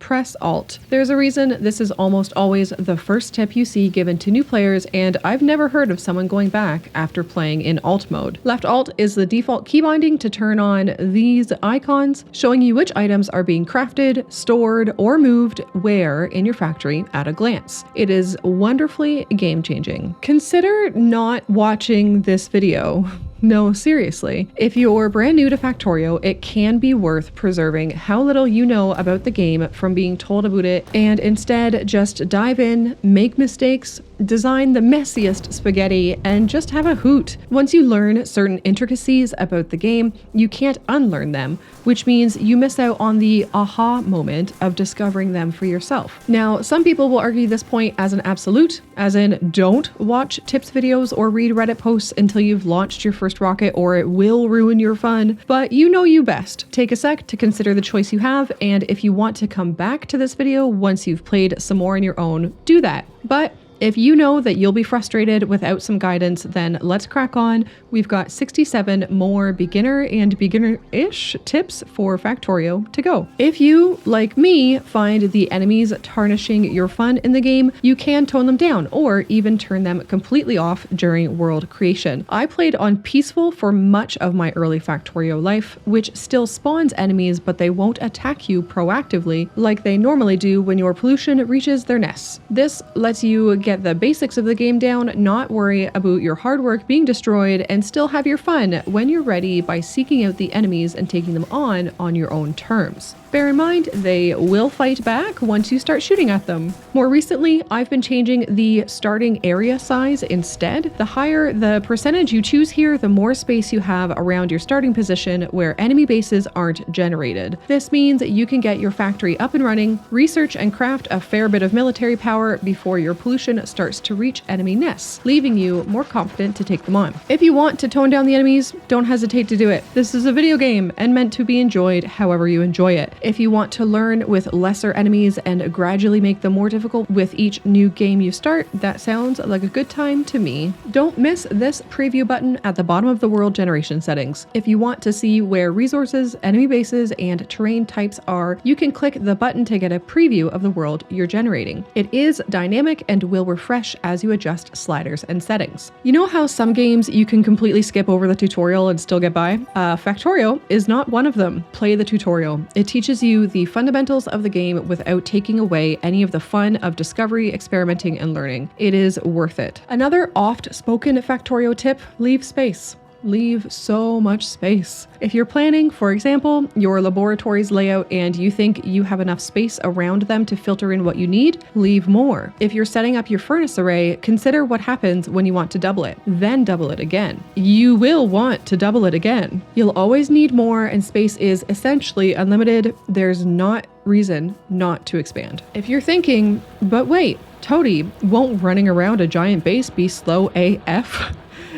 press Alt. There's a reason this is almost always the first tip you see given to new players, and I've never heard of someone going back after playing in Alt mode. Left Alt is the default key binding to turn on these icons, showing you which items are being crafted, stored, or moved where in your factory at a glance. It is wonderfully game-changing. Consider not watching this video. No, seriously. If you're brand new to Factorio, it can be worth preserving how little you know about the game from being told about it, and instead just dive in, make mistakes, design the messiest spaghetti, and just have a hoot. Once you learn certain intricacies about the game, you can't unlearn them, which means you miss out on the aha moment of discovering them for yourself. Now, some people will argue this point as an absolute, as in don't watch tips videos or read Reddit posts until you've launched your first rocket or it will ruin your fun, but you know you best. Take a sec to consider the choice you have, and if you want to come back to this video once you've played some more on your own, do that. But if you know that you'll be frustrated without some guidance, then let's crack on. We've got 67 more beginner and beginner-ish tips for Factorio to go. If you, like me, find the enemies tarnishing your fun in the game, you can tone them down or even turn them completely off during world creation. I played on peaceful for much of my early Factorio life, which still spawns enemies, but they won't attack you proactively like they normally do when your pollution reaches their nests. This lets you get the basics of the game down, not worry about your hard work being destroyed, and still have your fun when you're ready by seeking out the enemies and taking them on your own terms. Bear in mind, they will fight back once you start shooting at them. More recently, I've been changing the starting area size instead. The higher the percentage you choose here, the more space you have around your starting position where enemy bases aren't generated. This means you can get your factory up and running, research and craft a fair bit of military power before your pollution starts to reach enemy nests, leaving you more confident to take them on. If you want to tone down the enemies, don't hesitate to do it. This is a video game and meant to be enjoyed however you enjoy it. If you want to learn with lesser enemies and gradually make them more difficult with each new game you start, that sounds like a good time to me. Don't miss this preview button at the bottom of the world generation settings. If you want to see where resources, enemy bases, and terrain types are, you can click the button to get a preview of the world you're generating. It is dynamic and will refresh as you adjust sliders and settings. You know how some games you can completely skip over the tutorial and still get by? Factorio is not one of them. Play the tutorial. It teaches you the fundamentals of the game without taking away any of the fun of discovery, experimenting, and learning. It is worth it. Another oft-spoken Factorio tip: leave space. Leave so much space. If you're planning, for example, your laboratory's layout and you think you have enough space around them to filter in what you need, leave more. If you're setting up your furnace array, consider what happens when you want to double it, then double it again. You will want to double it again. You'll always need more, and space is essentially unlimited. There's not reason not to expand. If you're thinking, but wait, Toadie, won't running around a giant base be slow AF?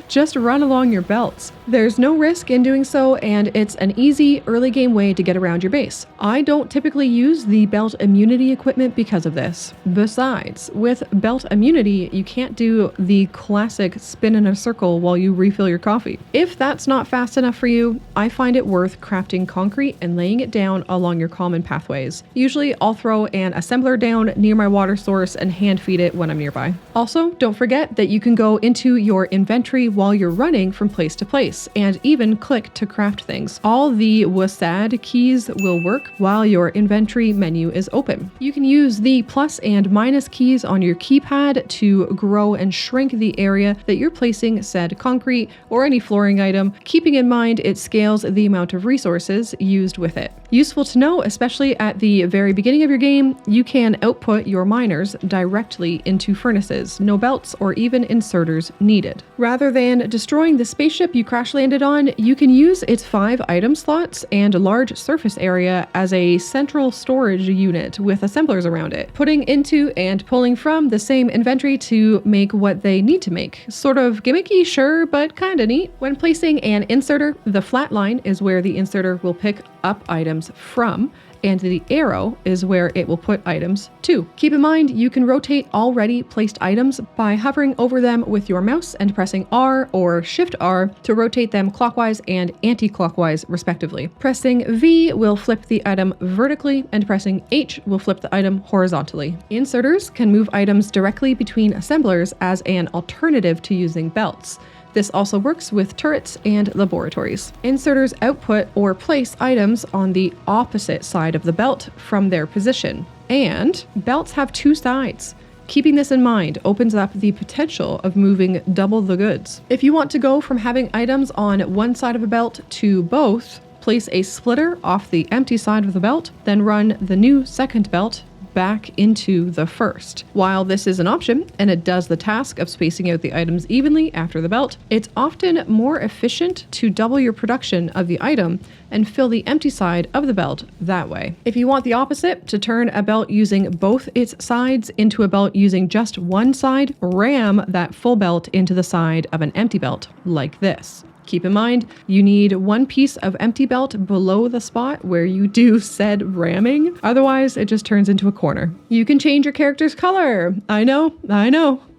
Just run along your belts. There's no risk in doing so, and it's an easy early game way to get around your base. I don't typically use the belt immunity equipment because of this. Besides, with belt immunity, you can't do the classic spin in a circle while you refill your coffee. If that's not fast enough for you, I find it worth crafting concrete and laying it down along your common pathways. Usually I'll throw an assembler down near my water source and hand feed it when I'm nearby. Also, don't forget that you can go into your inventory while you're running from place to place, and even click to craft things. All the WASD keys will work while your inventory menu is open. You can use the plus and minus keys on your keypad to grow and shrink the area that you're placing said concrete or any flooring item, keeping in mind it scales the amount of resources used with it. Useful to know, especially at the very beginning of your game, you can output your miners directly into furnaces, no belts or even inserters needed. Rather than destroying the spaceship you crash landed on, you can use its 5 item slots and large surface area as a central storage unit with assemblers around it, putting into and pulling from the same inventory to make what they need to make. Sort of gimmicky, sure, but kinda neat. When placing an inserter, the flat line is where the inserter will pick up items from, and the arrow is where it will put items to. Keep in mind, you can rotate already placed items by hovering over them with your mouse and pressing R or Shift R to rotate them clockwise and anti-clockwise respectively. Pressing V will flip the item vertically and pressing H will flip the item horizontally. Inserters can move items directly between assemblers as an alternative to using belts. This also works with turrets and laboratories. Inserters output or place items on the opposite side of the belt from their position. And belts have two sides. Keeping this in mind opens up the potential of moving double the goods. If you want to go from having items on one side of a belt to both, place a splitter off the empty side of the belt, then run the new second belt back into the first. While this is an option, and it does the task of spacing out the items evenly after the belt, it's often more efficient to double your production of the item and fill the empty side of the belt that way. If you want the opposite, to turn a belt using both its sides into a belt using just one side, ram that full belt into the side of an empty belt, like this. Keep in mind, you need one piece of empty belt below the spot where you do said ramming. Otherwise, it just turns into a corner. You can change your character's color. I know.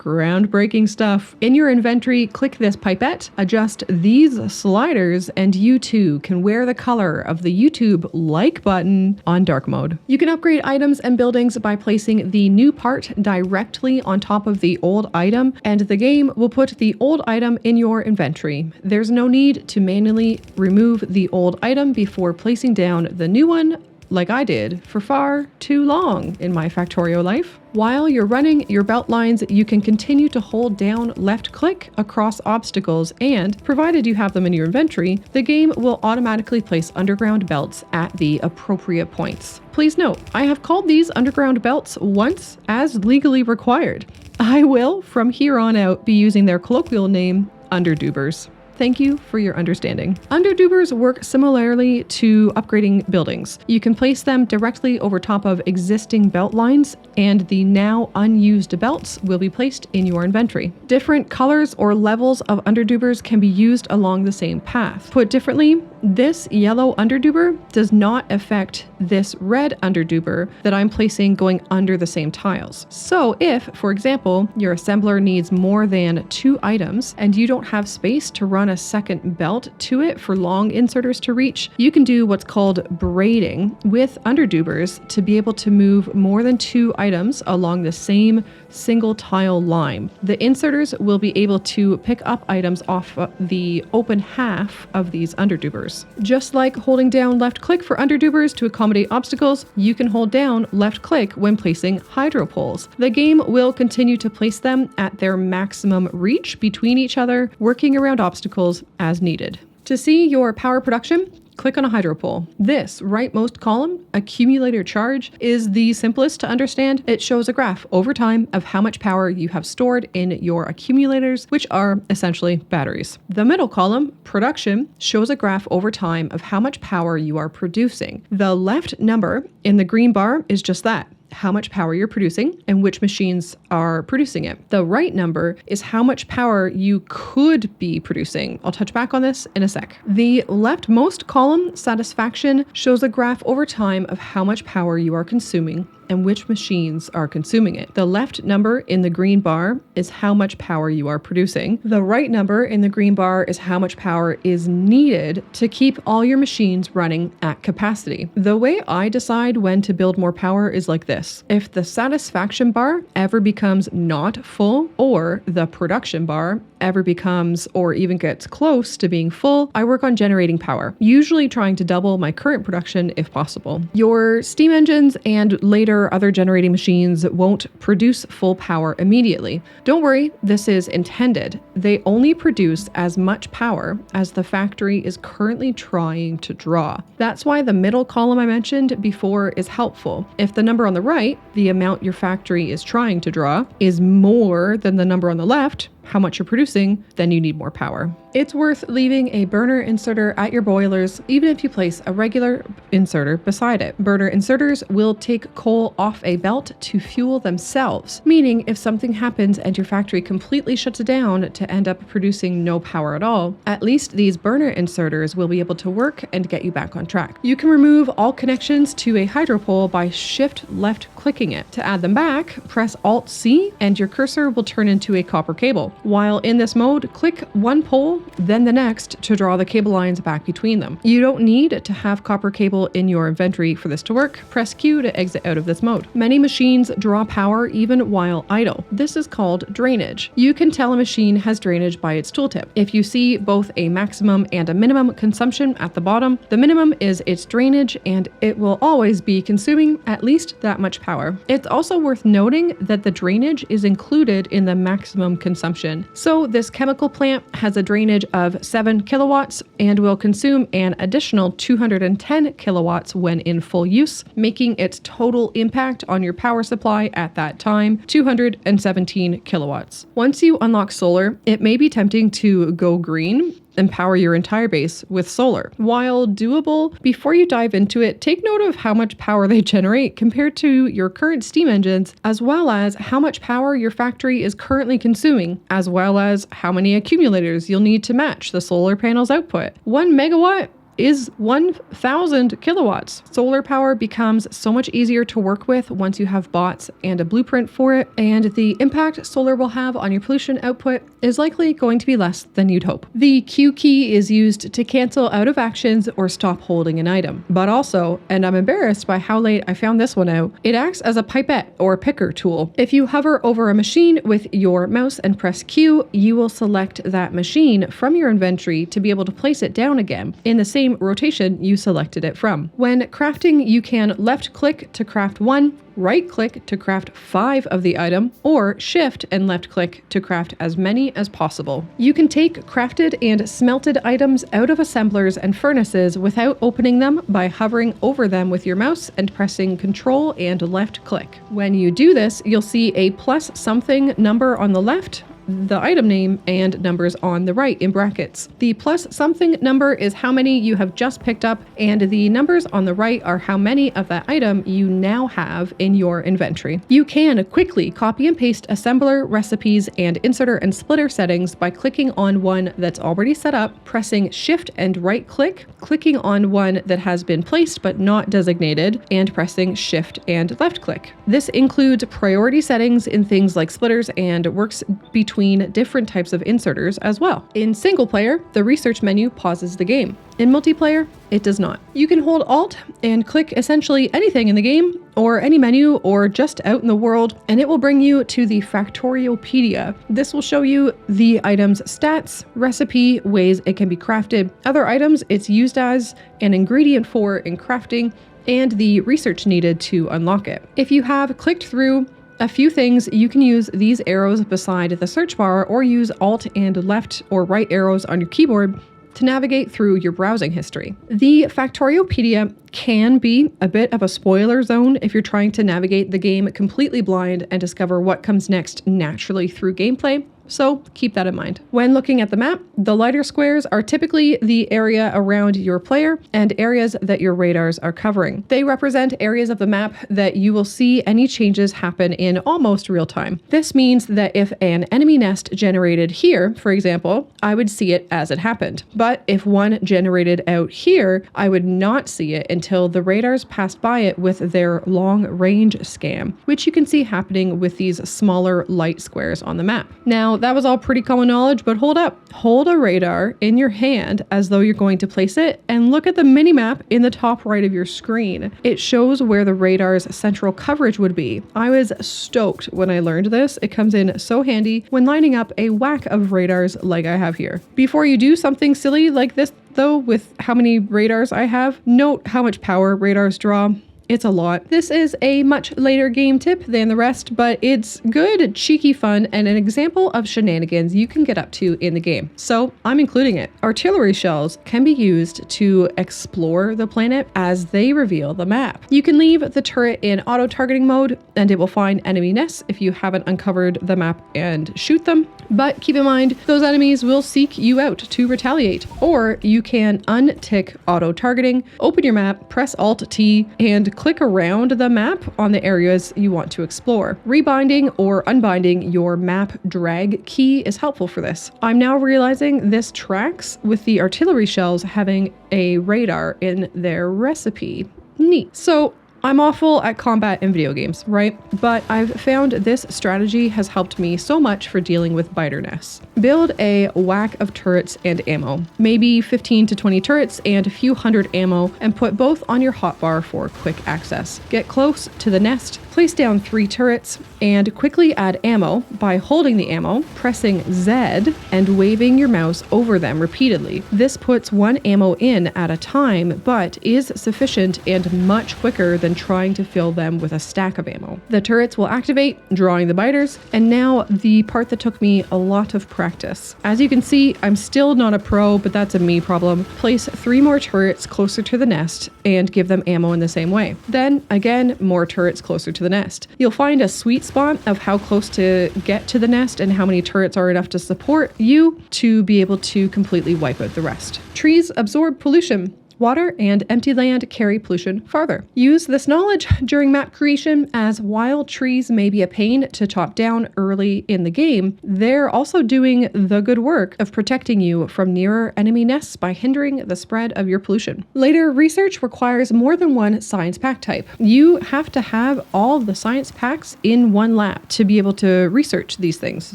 Groundbreaking stuff. In your inventory, click this pipette, adjust these sliders, and you too can wear the color of the YouTube like button on dark mode. You can upgrade items and buildings by placing the new part directly on top of the old item, and the game will put the old item in your inventory. There's no need to manually remove the old item before placing down the new one, like I did for far too long in my Factorio life. While you're running your belt lines, you can continue to hold down left click across obstacles, and provided you have them in your inventory, the game will automatically place underground belts at the appropriate points. Please note, I have called these underground belts once as legally required. I will, from here on out, be using their colloquial name, underdubers. Thank you for your understanding. Underdubers work similarly to upgrading buildings. You can place them directly over top of existing belt lines, and the now unused belts will be placed in your inventory. Different colors or levels of underdubers can be used along the same path. Put differently, this yellow underduber does not affect this red underduber that I'm placing going under the same tiles. So if, for example, your assembler needs more than 2 items and you don't have space to run a second belt to it for long inserters to reach, you can do what's called braiding with underdubers to be able to move more than 2 items along the same single tile line. The inserters will be able to pick up items off the open half of these underdubers. Just like holding down left click for underdubers to accommodate obstacles, you can hold down left click when placing hydro poles. The game will continue to place them at their maximum reach between each other, working around obstacles as needed. To see your power production, click on a hydro pole. This rightmost column, accumulator charge, is the simplest to understand. It shows a graph over time of how much power you have stored in your accumulators, which are essentially batteries. The middle column, production, shows a graph over time of how much power you are producing. The left number in the green bar is just that, how much power you're producing and which machines are producing it. The right number is how much power you could be producing. I'll touch back on this in a sec. The leftmost column, satisfaction, shows a graph over time of how much power you are consuming and which machines are consuming it. The left number in the green bar is how much power you are producing. The right number in the green bar is how much power is needed to keep all your machines running at capacity. The way I decide when to build more power is like this. If the satisfaction bar ever becomes not full, or the production bar ever becomes or even gets close to being full, I work on generating power, usually trying to double my current production if possible. Your steam engines and later other generating machines won't produce full power immediately. Don't worry, this is intended. They only produce as much power as the factory is currently trying to draw. That's why the middle column I mentioned before is helpful. If the number on the right, the amount your factory is trying to draw, is more than the number on the left, how much you're producing, then you need more power. It's worth leaving a burner inserter at your boilers, even if you place a regular inserter beside it. Burner inserters will take coal off a belt to fuel themselves, meaning if something happens and your factory completely shuts down to end up producing no power at all, at least these burner inserters will be able to work and get you back on track. You can remove all connections to a hydro pole by shift left clicking it. To add them back, press Alt-C and your cursor will turn into a copper cable. While in this mode, click one pole, then the next to draw the cable lines back between them. You don't need to have copper cable in your inventory for this to work. Press Q to exit out of this mode. Many machines draw power even while idle. This is called drainage. You can tell a machine has drainage by its tooltip. If you see both a maximum and a minimum consumption at the bottom, the minimum is its drainage and it will always be consuming at least that much power. It's also worth noting that the drainage is included in the maximum consumption. So this chemical plant has a drainage of 7 kilowatts and will consume an additional 210 kilowatts when in full use, making its total impact on your power supply at that time 217 kilowatts. Once you unlock solar, it may be tempting to go green and power your entire base with solar. While doable, before you dive into it, take note of how much power they generate compared to your current steam engines, as well as how much power your factory is currently consuming, as well as how many accumulators you'll need to match the solar panel's output. 1 megawatt is 1,000 kilowatts. Solar power becomes so much easier to work with once you have bots and a blueprint for it, and the impact solar will have on your pollution output is likely going to be less than you'd hope. The Q key is used to cancel out of actions or stop holding an item, but also, and I'm embarrassed by how late I found this one out, it acts as a pipette or picker tool. If you hover over a machine with your mouse and press Q, you will select that machine from your inventory to be able to place it down again in the same rotation you selected it from. When crafting, you can left click to craft 1, right click to craft 5 of the item, or shift and left click to craft as many as possible. You can take crafted and smelted items out of assemblers and furnaces without opening them by hovering over them with your mouse and pressing Control and left click. When you do this, you'll see a plus something number on the left, the item name, and numbers on the right in brackets. The plus something number is how many you have just picked up, and the numbers on the right are how many of that item you now have in your inventory. You can quickly copy and paste assembler, recipes, and inserter and splitter settings by clicking on one that's already set up, pressing Shift and right click, clicking on one that has been placed but not designated, and pressing Shift and left click. This includes priority settings in things like splitters and works between different types of inserters as well. In single player, the research menu pauses the game. In multiplayer, it does not. You can hold Alt and click essentially anything in the game, or any menu, or just out in the world, and it will bring you to the Factoriopedia. This will show you the item's stats, recipe, ways it can be crafted, other items it's used as an ingredient for in crafting, and the research needed to unlock it. If you have clicked through a few things, you can use these arrows beside the search bar or use Alt and left or right arrows on your keyboard to navigate through your browsing history. The Factoriopedia can be a bit of a spoiler zone if you're trying to navigate the game completely blind and discover what comes next naturally through gameplay. So keep that in mind. When looking at the map, the lighter squares are typically the area around your player and areas that your radars are covering. They represent areas of the map that you will see any changes happen in almost real time. This means that if an enemy nest generated here, for example, I would see it as it happened. But if one generated out here, I would not see it until the radars passed by it with their long range scan, which you can see happening with these smaller light squares on the map. Now, that was all pretty common knowledge, but hold up. Hold a radar in your hand as though you're going to place it, and look at the mini-map in the top right of your screen. It shows where the radar's central coverage would be. I was stoked when I learned this. It comes in so handy when lining up a whack of radars like I have here. Before you do something silly like this, though, with how many radars I have, note how much power radars draw. It's a lot. This is a much later game tip than the rest, but it's good, cheeky fun, and an example of shenanigans you can get up to in the game. So I'm including it. Artillery shells can be used to explore the planet as they reveal the map. You can leave the turret in auto-targeting mode, and it will find enemy nests if you haven't uncovered the map and shoot them. But keep in mind, those enemies will seek you out to retaliate. Or you can untick auto-targeting, open your map, press Alt-T, and click around the map on the areas you want to explore. Rebinding or unbinding your map drag key is helpful for this. I'm now realizing this tracks with the artillery shells having a radar in their recipe. Neat. So I'm awful at combat in video games, right? But I've found this strategy has helped me so much for dealing with biter nests. Build a whack of turrets and ammo, maybe 15 to 20 turrets and a few hundred ammo, and put both on your hotbar for quick access. Get close to the nest, place down 3 turrets, and quickly add ammo by holding the ammo, pressing Z, and waving your mouse over them repeatedly. This puts 1 ammo in at a time, but is sufficient and much quicker than trying to fill them with a stack of ammo. The turrets will activate, drawing the biters, and now the part that took me a lot of practice. As you can see, I'm still not a pro, but that's a me problem. Place 3 more turrets closer to the nest and give them ammo in the same way. Then, again, more turrets closer to the nest. You'll find a sweet spot of how close to get to the nest and how many turrets are enough to support you to be able to completely wipe out the rest. Trees absorb pollution. Water and empty land carry pollution farther. Use this knowledge during map creation, as while trees may be a pain to chop down early in the game, they're also doing the good work of protecting you from nearer enemy nests by hindering the spread of your pollution. Later research requires more than one science pack type. You have to have all the science packs in one lab to be able to research these things,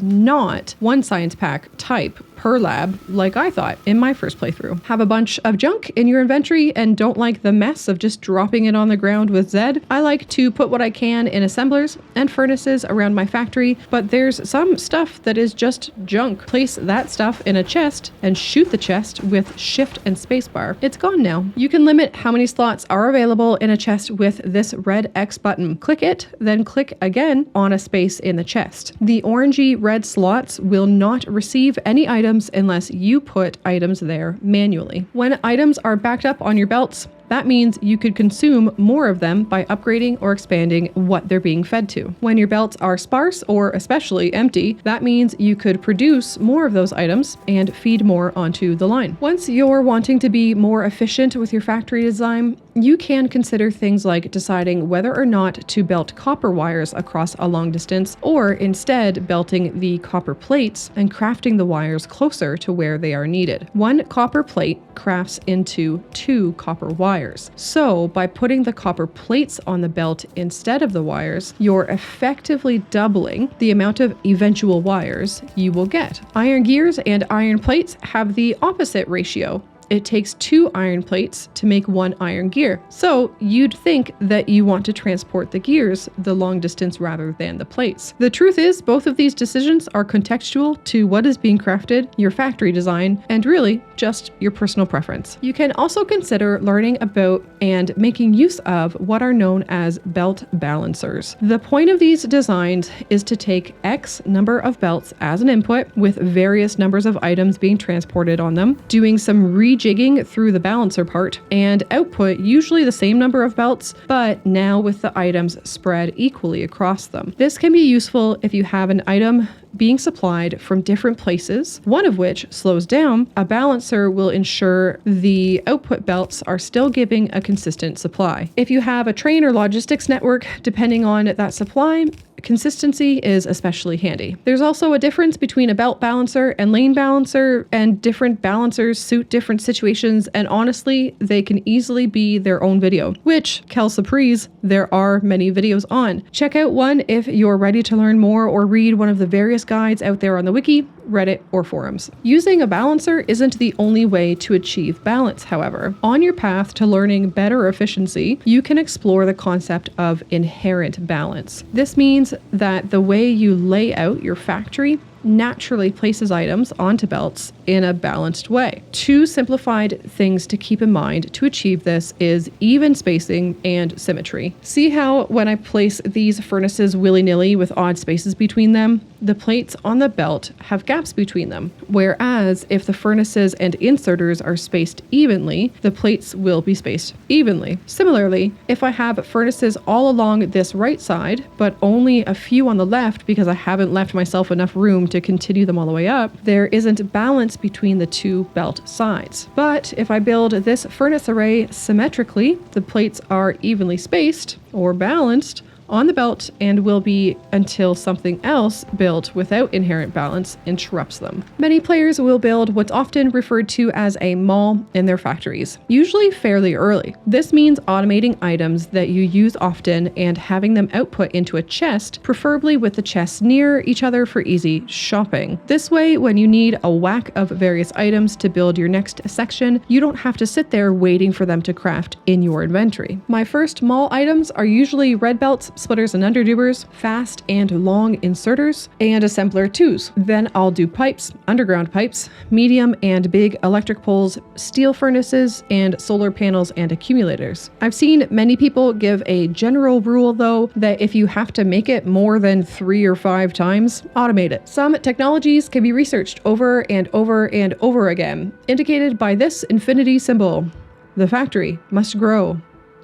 not one science pack type per lab like I thought in my first playthrough. Have a bunch of junk in your inventory and don't like the mess of just dropping it on the ground with Z. I like to put what I can in assemblers and furnaces around my factory, but there's some stuff that is just junk. Place that stuff in a chest and shoot the chest with Shift and spacebar. It's gone now. You can limit how many slots are available in a chest with this red X button. Click it, then click again on a space in the chest. The orangey red slots will not receive any items unless you put items there manually. When items are backed up on your belts, that means you could consume more of them by upgrading or expanding what they're being fed to. When your belts are sparse or especially empty, that means you could produce more of those items and feed more onto the line. Once you're wanting to be more efficient with your factory design, you can consider things like deciding whether or not to belt copper wires across a long distance, or instead belting the copper plates and crafting the wires closer to where they are needed. 1 copper plate crafts into 2 copper wires. So by putting the copper plates on the belt instead of the wires, you're effectively doubling the amount of eventual wires you will get. Iron gears and iron plates have the opposite ratio. It takes 2 iron plates to make 1 iron gear. So you'd think that you want to transport the gears the long distance rather than the plates. The truth is, both of these decisions are contextual to what is being crafted, your factory design, and really just your personal preference. You can also consider learning about and making use of what are known as belt balancers. The point of these designs is to take X number of belts as an input with various numbers of items being transported on them, doing some rejigging through the balancer part, and output usually the same number of belts, but now with the items spread equally across them. This can be useful if you have an item being supplied from different places, one of which slows down. A balancer will ensure the output belts are still giving a consistent supply. If you have a train or logistics network, depending on that supply, consistency is especially handy. There's also a difference between a belt balancer and lane balancer, and different balancers suit different situations, and honestly, they can easily be their own video, which, quelle surprise, there are many videos on. Check out one if you're ready to learn more, or read one of the various guides out there on the wiki, Reddit, or forums. Using a balancer isn't the only way to achieve balance, however. On your path to learning better efficiency, you can explore the concept of inherent balance. This means that the way you lay out your factory naturally places items onto belts in a balanced way. 2 simplified things to keep in mind to achieve this is even spacing and symmetry. See how when I place these furnaces willy-nilly with odd spaces between them, the plates on the belt have gaps between them, whereas if the furnaces and inserters are spaced evenly, the plates will be spaced evenly. Similarly, if I have furnaces all along this right side, but only a few on the left because I haven't left myself enough room to to continue them all the way up, there isn't balance between the two belt sides. But if I build this furnace array symmetrically, the plates are evenly spaced or balanced on the belt and will be until something else built without inherent balance interrupts them. Many players will build what's often referred to as a mall in their factories, usually fairly early. This means automating items that you use often and having them output into a chest, preferably with the chests near each other for easy shopping. This way, when you need a whack of various items to build your next section, you don't have to sit there waiting for them to craft in your inventory. My first mall items are usually red belts, splitters and underdoers, fast and long inserters, and assembler 2s. Then I'll do pipes, underground pipes, medium and big electric poles, steel furnaces, and solar panels and accumulators. I've seen many people give a general rule though that if you have to make it more than 3 or 5 times, automate it. Some technologies can be researched over and over and over again, indicated by this infinity symbol. The factory must grow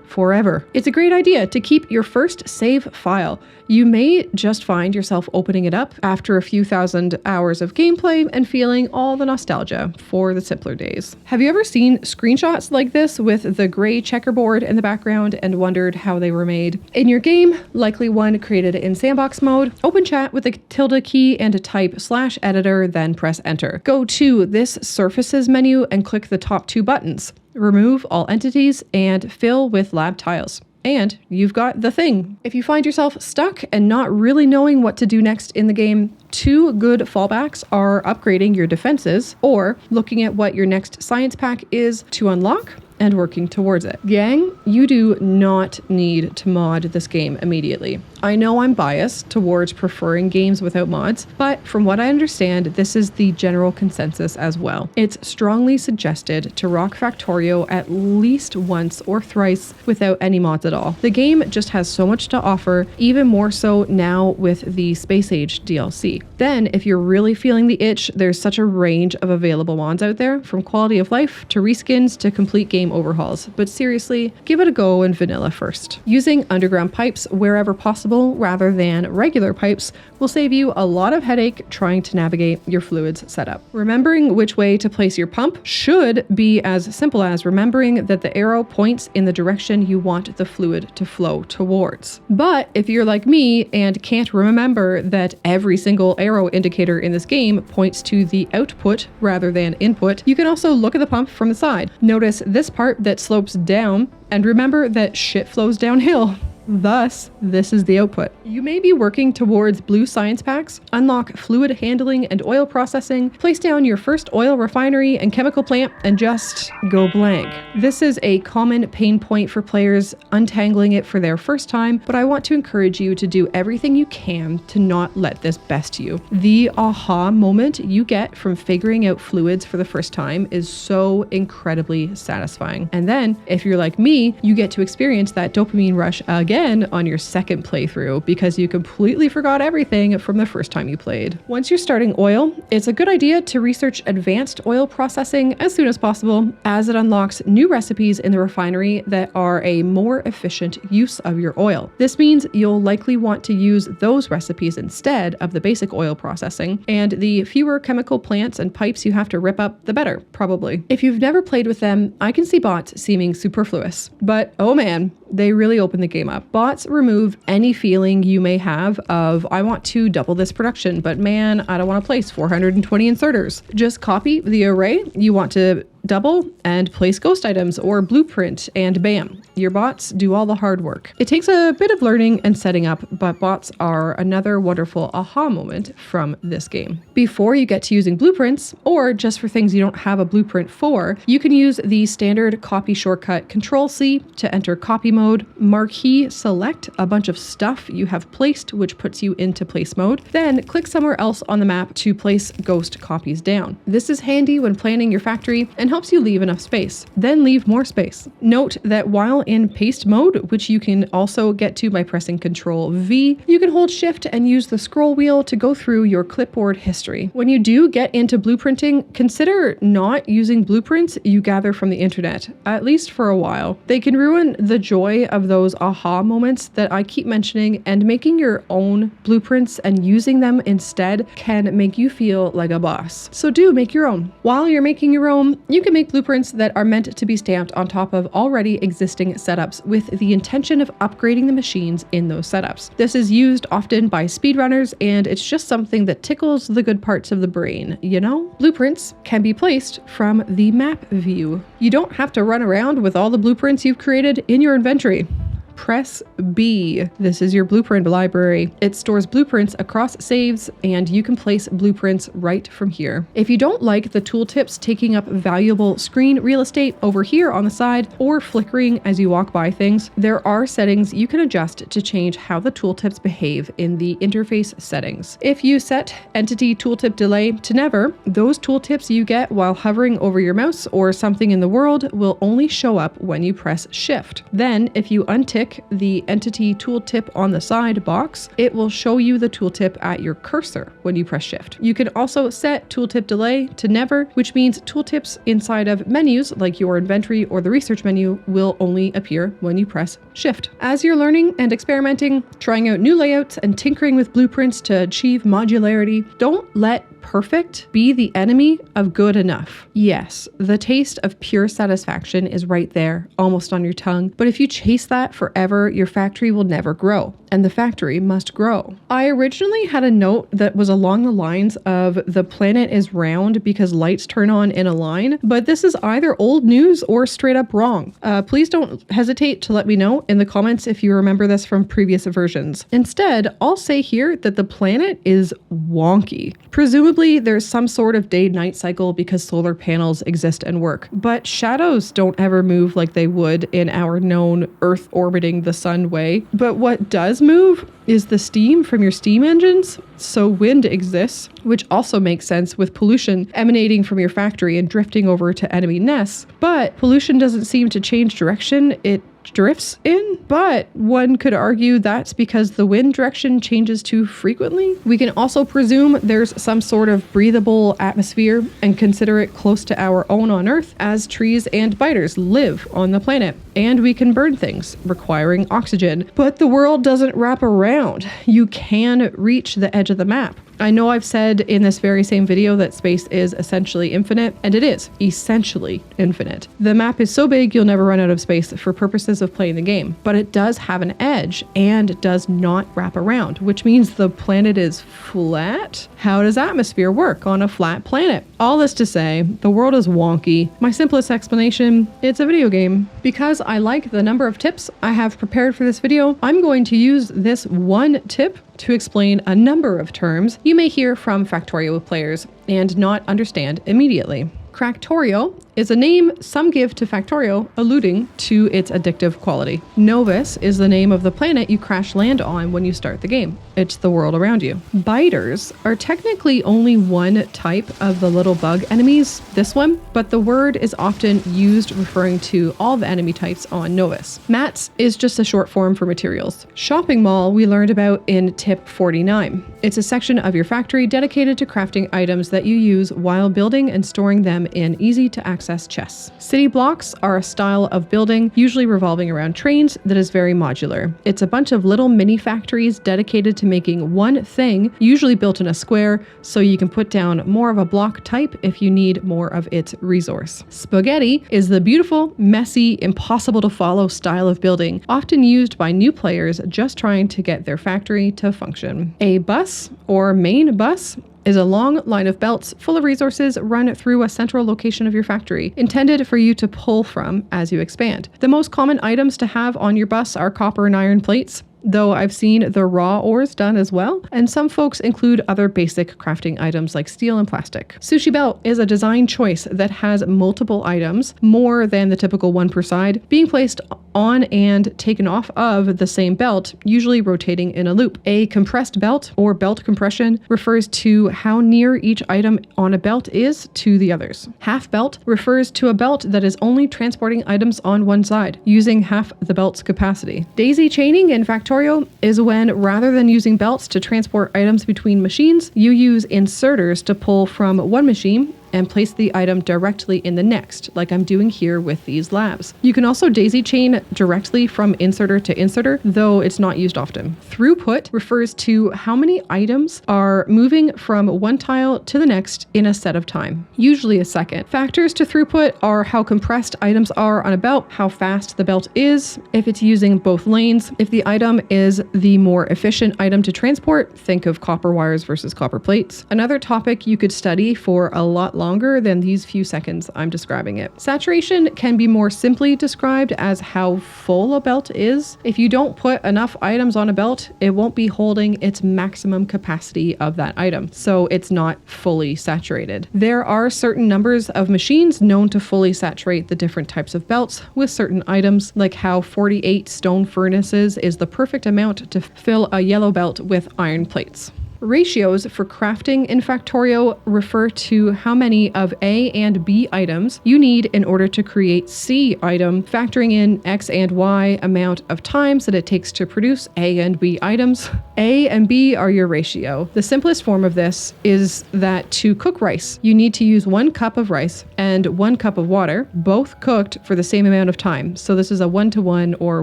forever. It's a great idea to keep your first save file. You may just find yourself opening it up after a few thousand hours of gameplay and feeling all the nostalgia for the simpler days. Have you ever seen screenshots like this with the gray checkerboard in the background and wondered how they were made? In your game, likely one created in sandbox mode, open chat with the tilde key and type /editor, then press enter. Go to this surfaces menu and click the top 2 buttons. Remove all entities and fill with lab tiles. And you've got the thing. If you find yourself stuck and not really knowing what to do next in the game, 2 good fallbacks are upgrading your defenses or looking at what your next science pack is to unlock and working towards it. Gang, you do not need to mod this game immediately. I know I'm biased towards preferring games without mods, but from what I understand, this is the general consensus as well. It's strongly suggested to rock Factorio at least once or thrice without any mods at all. The game just has so much to offer, even more so now with the Space Age DLC. Then, if you're really feeling the itch, there's such a range of available mods out there, from quality of life to reskins to complete game overhauls. But seriously, give it a go in vanilla first. Using underground pipes wherever possible rather than regular pipes will save you a lot of headache trying to navigate your fluids setup. Remembering which way to place your pump should be as simple as remembering that the arrow points in the direction you want the fluid to flow towards. But if you're like me and can't remember that every single arrow indicator in this game points to the output rather than input, you can also look at the pump from the side. Notice this part that slopes down and remember that shit flows downhill. Thus, this is the output. You may be working towards blue science packs, unlock fluid handling and oil processing, place down your first oil refinery and chemical plant, and just go blank. This is a common pain point for players untangling it for their first time, but I want to encourage you to do everything you can to not let this best you. The aha moment you get from figuring out fluids for the first time is so incredibly satisfying. And then, if you're like me, you get to experience that dopamine rush again on your second playthrough because you completely forgot everything from the first time you played. Once you're starting oil, it's a good idea to research advanced oil processing as soon as possible, as it unlocks new recipes in the refinery that are a more efficient use of your oil. This means you'll likely want to use those recipes instead of the basic oil processing, and the fewer chemical plants and pipes you have to rip up, the better, probably. If you've never played with them, I can see bots seeming superfluous, but oh man, they really open the game up. Bots remove any feeling you may have of, I want to double this production, but man, I don't want to place 420 inserters. Just copy the array you want to double and place ghost items or blueprint, and bam, your bots do all the hard work. It takes a bit of learning and setting up, but bots are another wonderful aha moment from this game. Before you get to using blueprints, or just for things you don't have a blueprint for, you can use the standard copy shortcut Control-C to enter copy mode, marquee select a bunch of stuff you have placed, which puts you into place mode, then click somewhere else on the map to place ghost copies down. This is handy when planning your factory and helps you leave enough space. Then leave more space. Note that while file in paste mode, which you can also get to by pressing Ctrl V. You can hold Shift and use the scroll wheel to go through your clipboard history. When you do get into blueprinting, consider not using blueprints you gather from the internet, at least for a while. They can ruin the joy of those aha moments that I keep mentioning, and making your own blueprints and using them instead can make you feel like a boss. So do make your own. While you're making your own, you can make blueprints that are meant to be stamped on top of already existing setups with the intention of upgrading the machines in those setups. This is used often by speedrunners, and it's just something that tickles the good parts of the brain, you know? Blueprints can be placed from the map view. You don't have to run around with all the blueprints you've created in your inventory. Press B. This is your blueprint library. It stores blueprints across saves, and you can place blueprints right from here. If you don't like the tooltips taking up valuable screen real estate over here on the side or flickering as you walk by things, there are settings you can adjust to change how the tooltips behave in the interface settings. If you set entity tooltip delay to never, those tooltips you get while hovering over your mouse or something in the world will only show up when you press Shift. Then, if you untick the entity tooltip on the side box, it will show you the tooltip at your cursor when you press Shift. You can also set tooltip delay to never, which means tooltips inside of menus like your inventory or the research menu will only appear when you press Shift. As you're learning and experimenting, trying out new layouts and tinkering with blueprints to achieve modularity, don't let perfect be the enemy of good enough. Yes, the taste of pure satisfaction is right there, almost on your tongue, but if you chase that forever, your factory will never grow, and the factory must grow. I originally had a note that was along the lines of the planet is round because lights turn on in a line, but this is either old news or straight up wrong. Please don't hesitate to let me know in the comments if you remember this from previous versions. Instead, I'll say here that the planet is wonky. Presumably there's some sort of day-night cycle because solar panels exist and work, but shadows don't ever move like they would in our known Earth orbiting the sun way. But what does move is the steam from your steam engines. So wind exists, which also makes sense with pollution emanating from your factory and drifting over to enemy nests. But pollution doesn't seem to change direction. It drifts in, but one could argue that's because the wind direction changes too frequently. We can also presume there's some sort of breathable atmosphere and consider it close to our own on Earth, as trees and biters live on the planet, and we can burn things requiring oxygen. But the world doesn't wrap around. You can reach the edge of the map. I know I've said in this very same video that space is essentially infinite, and it is essentially infinite. The map is so big you'll never run out of space for purposes of playing the game, but it does have an edge and does not wrap around, which means the planet is flat. How does atmosphere work on a flat planet? All this to say, the world is wonky. My simplest explanation, it's a video game. Because I like the number of tips I have prepared for this video, I'm going to use this one tip to explain a number of terms you may hear from Factorio players and not understand immediately. Factorio is a name some give to Factorio, alluding to its addictive quality. Novus is the name of the planet you crash land on when you start the game. It's the world around you. Biters are technically only one type of the little bug enemies, this one, but the word is often used referring to all the enemy types on Novus. Mats is just a short form for materials. Shopping mall we learned about in tip 49. It's a section of your factory dedicated to crafting items that you use while building and storing them in easy to access chests. City blocks are a style of building, usually revolving around trains, that is very modular. It's a bunch of little mini factories dedicated to making one thing, usually built in a square, so you can put down more of a block type if you need more of its resource. Spaghetti is the beautiful, messy, impossible to follow style of building, often used by new players just trying to get their factory to function. A bus, or main bus, is a long line of belts full of resources run through a central location of your factory, intended for you to pull from as you expand. The most common items to have on your bus are copper and iron plates, though I've seen the raw ores done as well, and some folks include other basic crafting items like steel and plastic. Sushi belt is a design choice that has multiple items, more than the typical one per side, being placed on and taken off of the same belt, usually rotating in a loop. A compressed belt, or belt compression, refers to how near each item on a belt is to the others. Half belt refers to a belt that is only transporting items on one side, using half the belt's capacity. Daisy chaining in Factorio is when, rather than using belts to transport items between machines, you use inserters to pull from one machine and place the item directly in the next, like I'm doing here with these labs. You can also daisy chain directly from inserter to inserter, though it's not used often. Throughput refers to how many items are moving from one tile to the next in a set of time, usually a second. Factors to throughput are how compressed items are on a belt, how fast the belt is, if it's using both lanes, if the item is the more efficient item to transport, think of copper wires versus copper plates. Another topic you could study for a lot longer than these few seconds I'm describing it. Saturation can be more simply described as how full a belt is. If you don't put enough items on a belt, it won't be holding its maximum capacity of that item, so it's not fully saturated. There are certain numbers of machines known to fully saturate the different types of belts with certain items, like how 48 stone furnaces is the perfect amount to fill a yellow belt with iron plates. Ratios for crafting in Factorio refer to how many of A and B items you need in order to create C item, factoring in X and Y amount of times that it takes to produce A and B items. A and B are your ratio. The simplest form of this is that to cook rice, you need to use 1 cup of rice and 1 cup of water, both cooked for the same amount of time. So this is a 1:1 or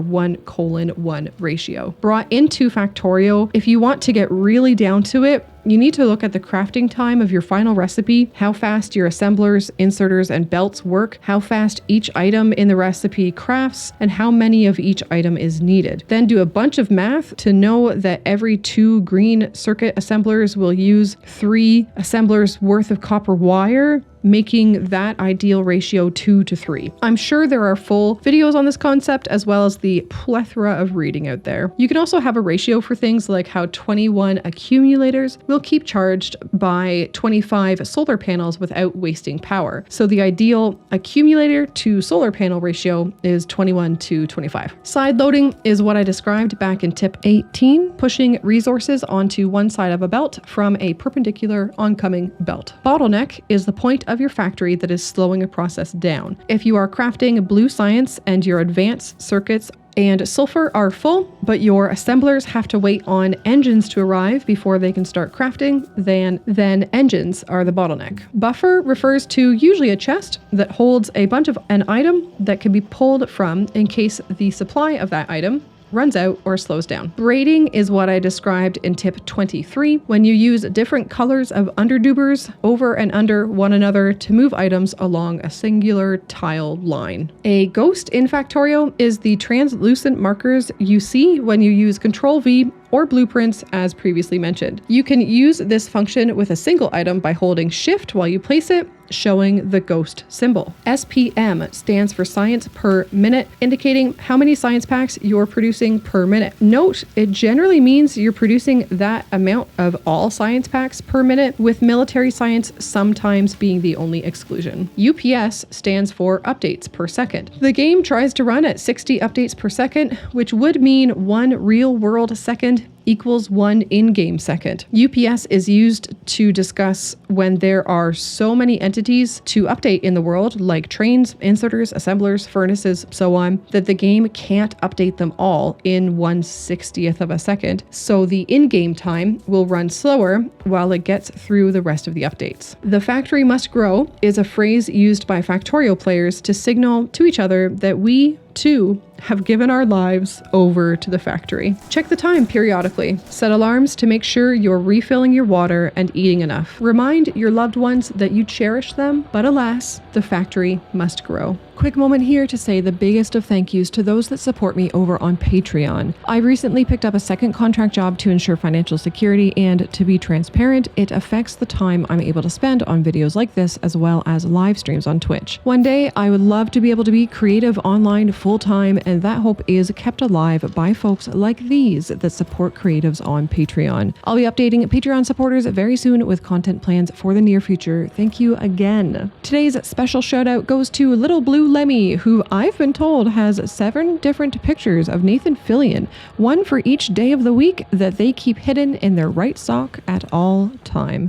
1:1 ratio. Brought into Factorio, if you want to get really down to it, you need to look at the crafting time of your final recipe, how fast your assemblers, inserters, and belts work, how fast each item in the recipe crafts, and how many of each item is needed. Then do a bunch of math to know that every 2 green circuit assemblers will use 3 assemblers worth of copper wire, making that ideal ratio 2 to 3. I'm sure there are full videos on this concept, as well as the plethora of reading out there. You can also have a ratio for things like how 21 accumulators will keep charged by 25 solar panels without wasting power. So the ideal accumulator to solar panel ratio is 21 to 25. Side loading is what I described back in tip 18, pushing resources onto one side of a belt from a perpendicular oncoming belt. Bottleneck is the point of your factory that is slowing a process down. If you are crafting blue science and your advanced circuits and sulfur are full, but your assemblers have to wait on engines to arrive before they can start crafting, then engines are the bottleneck. Buffer refers to usually a chest that holds a bunch of an item that can be pulled from in case the supply of that item runs out or slows down. Braiding is what I described in tip 23, when you use different colors of underdubers over and under one another to move items along a singular tile line. A ghost in Factorio is the translucent markers you see when you use Ctrl-V or blueprints as previously mentioned. You can use this function with a single item by holding Shift while you place it, showing the ghost symbol. SPM stands for science per minute, indicating how many science packs you're producing per minute. Note, it generally means you're producing that amount of all science packs per minute, with military science sometimes being the only exclusion. UPS stands for updates per second. The game tries to run at 60 updates per second, which would mean 1 real world second equals 1 in-game second. UPS is used to discuss when there are so many entities to update in the world, like trains, inserters, assemblers, furnaces, so on, that the game can't update them all in 1/60th of a second. So the in-game time will run slower while it gets through the rest of the updates. The factory must grow is a phrase used by Factorio players to signal to each other that we, too, have given our lives over to the factory. Check the time periodically. Set alarms to make sure you're refilling your water and eating enough. Remind your loved ones that you cherish them, but alas, the factory must grow. quick moment here to say the biggest of thank yous to those that support me over on Patreon. I recently picked up a second contract job to ensure financial security, and to be transparent, it affects the time I'm able to spend on videos like this as well as live streams on Twitch. One day, I would love to be able to be creative online full-time, and that hope is kept alive by folks like these that support creatives on Patreon. I'll be updating Patreon supporters very soon with content plans for the near future. Thank you again. Today's special shout out goes to Little Blue Lemmy, who I've been told has 7 different pictures of Nathan Fillion, one for each day of the week that they keep hidden in their right sock at all time.